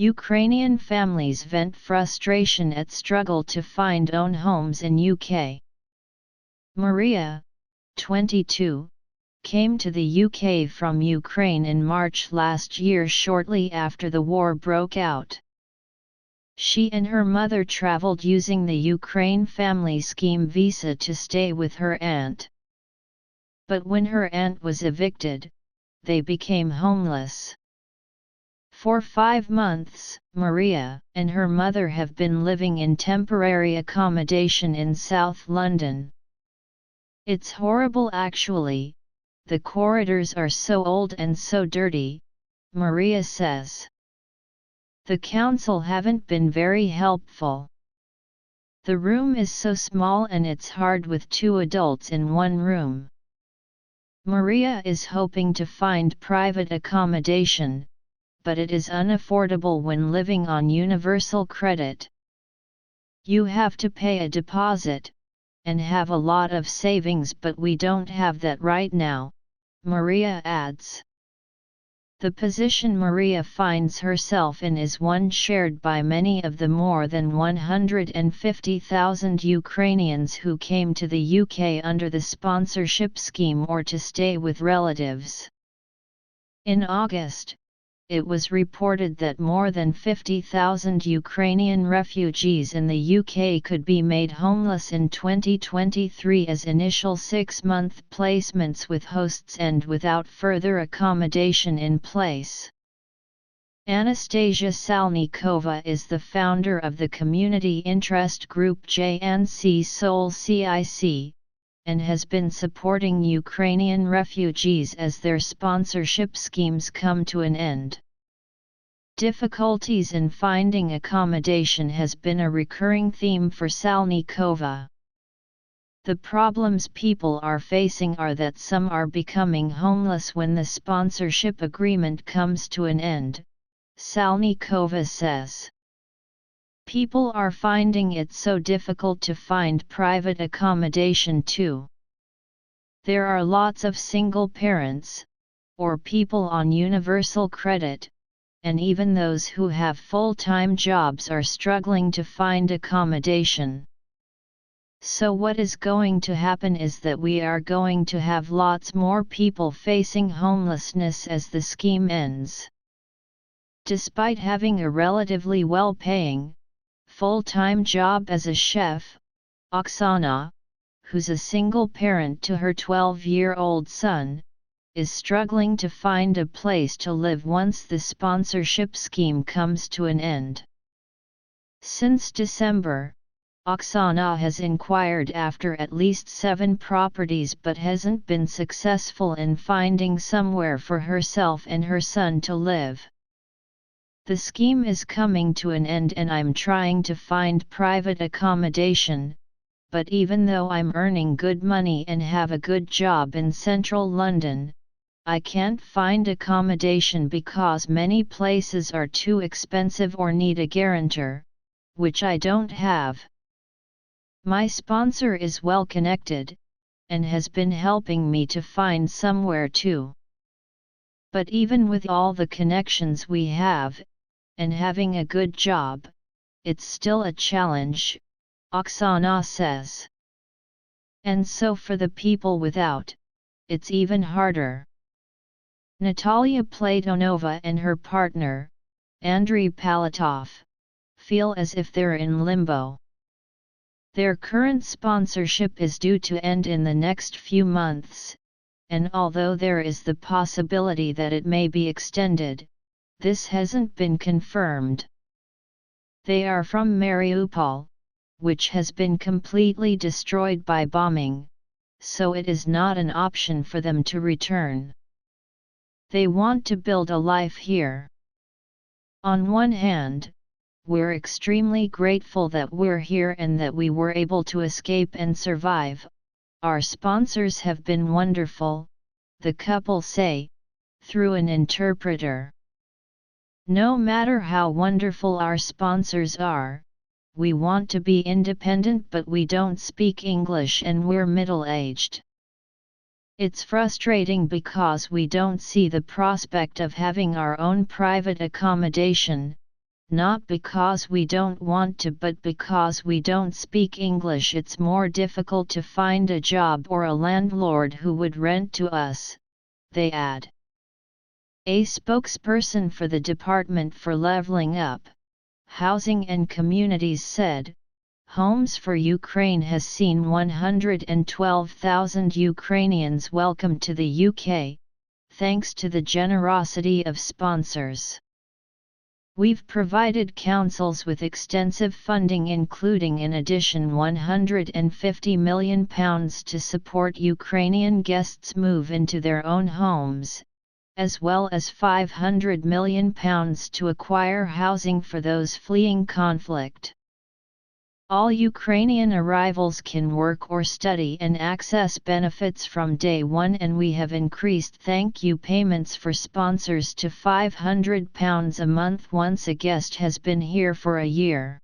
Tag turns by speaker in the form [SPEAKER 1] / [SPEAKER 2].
[SPEAKER 1] Ukrainian families vent frustration at struggle to find own homes in UK. Maria, 22, came to the UK from Ukraine in March last year shortly after the war broke out. She and her mother travelled using the Ukraine Family Scheme visa to stay with her aunt. But when her aunt was evicted, they became homeless. For 5 months, Maria and her mother have been living in temporary accommodation in South London. It's horrible actually, the corridors are so old and so dirty, Maria says. The council haven't been very helpful. The room is so small and it's hard with 2 adults in one room. Maria is hoping to find private accommodation, but it is unaffordable when living on universal credit. You have to pay a deposit, and have a lot of savings, but we don't have that right now, Maria adds. The position Maria finds herself in is one shared by many of the more than 150,000 Ukrainians who came to the UK under the sponsorship scheme or to stay with relatives. In August, it was reported that more than 50,000 Ukrainian refugees in the UK could be made homeless in 2023 as initial 6-month placements with hosts end without further accommodation in place. Anastasia Salnikova is the founder of the community interest group JNC Seoul CIC, and has been supporting Ukrainian refugees as their sponsorship schemes come to an end. Difficulties in finding accommodation has been a recurring theme for Salnikova. The problems people are facing are that some are becoming homeless when the sponsorship agreement comes to an end, Salnikova says. People are finding it so difficult to find private accommodation too. There are lots of single parents, or people on universal credit, and even those who have full-time jobs are struggling to find accommodation. So what is going to happen is that we are going to have lots more people facing homelessness as the scheme ends. Despite having a relatively well-paying, full-time job as a chef, Oksana, who's a single parent to her 12-year-old son, is struggling to find a place to live once the sponsorship scheme comes to an end. Since December, Oksana has inquired after at least 7 properties but hasn't been successful in finding somewhere for herself and her son to live. The scheme is coming to an end and I'm trying to find private accommodation, but even though I'm earning good money and have a good job in central London, I can't find accommodation because many places are too expensive or need a guarantor, which I don't have. My sponsor is well connected, and has been helping me to find somewhere too. But even with all the connections we have, and having a good job, it's still a challenge, Oksana says. And so for the people without, it's even harder. Natalia Platonova and her partner, Andrei Palatov, feel as if they're in limbo. Their current sponsorship is due to end in the next few months, and although there is the possibility that it may be extended, this hasn't been confirmed. They are from Mariupol, which has been completely destroyed by bombing, so it is not an option for them to return. They want to build a life here. On one hand, we're extremely grateful that we're here and that we were able to escape and survive. Our sponsors have been wonderful, the couple say, through an interpreter. No matter how wonderful our sponsors are, we want to be independent but we don't speak English and we're middle-aged. It's frustrating because we don't see the prospect of having our own private accommodation, not because we don't want to but because we don't speak English. It's more difficult to find a job or a landlord who would rent to us, they add. A spokesperson for the Department for Leveling Up, Housing and Communities said, Homes for Ukraine has seen 112,000 Ukrainians welcomed to the UK, thanks to the generosity of sponsors. We've provided councils with extensive funding, including in addition £150 million to support Ukrainian guests move into their own homes, as well as £500 million to acquire housing for those fleeing conflict. All Ukrainian arrivals can work or study and access benefits from day one, and we have increased thank you payments for sponsors to £500 a month once a guest has been here for a year.